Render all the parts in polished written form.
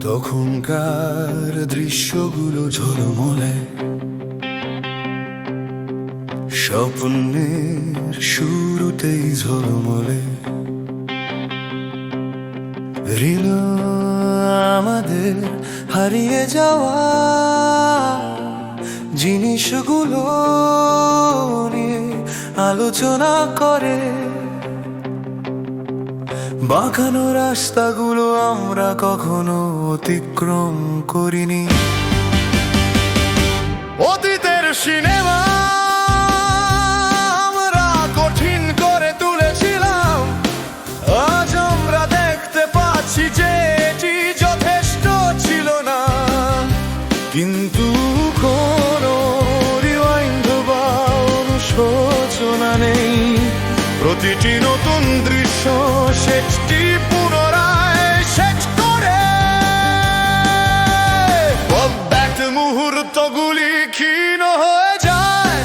তখনকার দৃশ্যগুলো ঝলমলে, স্বপ্নের শুরুতেই ঝলমলে। ঋণ আমাদের হারিয়ে যাওয়া জিনিসগুলো নিয়ে আলোচনা করে। বাঁকানো রাস্তাগুলো আমরা কখনো অতিক্রম করিনি। অতীতের সিনেমা আমরা কঠিন করে তুলেছিলাম, আজ আমরা দেখতে পাচ্ছি যে এটি যথেষ্ট ছিল না। কিন্তু কোনো রিওয়াইন্ড বা অনুশোচনা নেই, প্রতিটি নতুন দৃশ্য সেটি পুনরায় শেষ করে। প্রত্যেক মুহূর্তগুলি ক্ষীণ হয়ে যায়,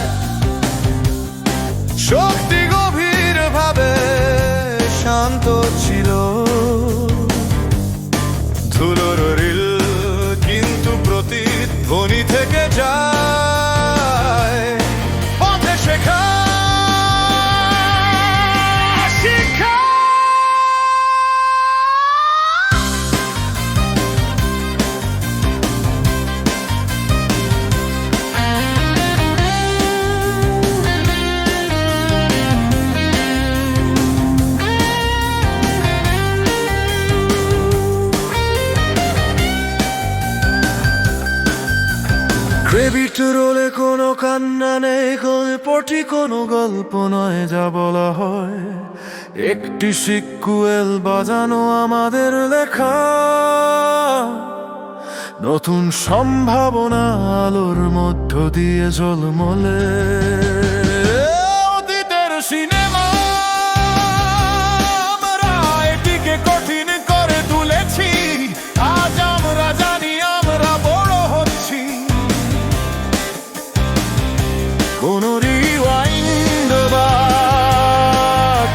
শক্তি গভীর ভাবে শান্ত ছিল। ধুলোর রিল কিন্তু প্রতিধ্বনি থেকে যায় পথে শেখা। ক্রেডিট রোলে কোনো কান্না নেই, গল্পটি কোনো গল্প নয় যা বলা হয়। একটি সিক্যুয়েল বাজানো আমাদের লেখা, নতুন সম্ভাবনা আলোর মধ্য দিয়ে ঝলমলে। অতীতের সিনেমা আমরা এটিকে কঠিন করে তুলেছি, আজ আমরা জানি আমরা বড় হচ্ছি। কোনো রিওয়াইন্ড বা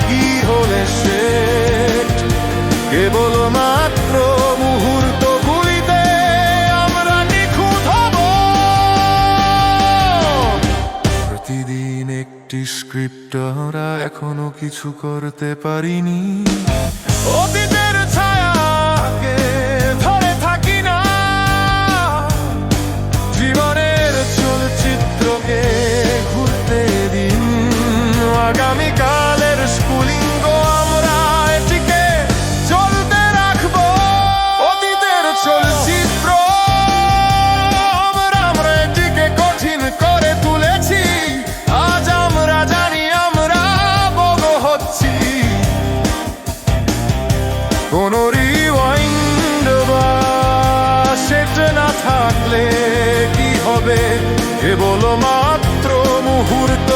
কি হলে সেট, কেবল মাত্র মুহূর্তগুলিতে আমরা নিখুঁত হব। প্রতিদিন একটি স্ক্রিপ্ট আমরা এখনো কিছু করতে পারিনি। অতীতের ছায়াকে ধরে থাকি না, জীবনের চলচ্চিত্রকে ঘুরতে দিন। আগামীকালের স্ফুলিঙ্গ আমরা এটিকে চলতে রাখবো। অতীতের চলচ্চিত্র আমরা এটিকে কঠিন করে তুলেছি, আজ আমরা জানি আমরা বড় হচ্ছি। কোনো রিওয়াইন্ড বা সেটা না থাকলে কি হবে, কেবল মাত্র মুহূর্ত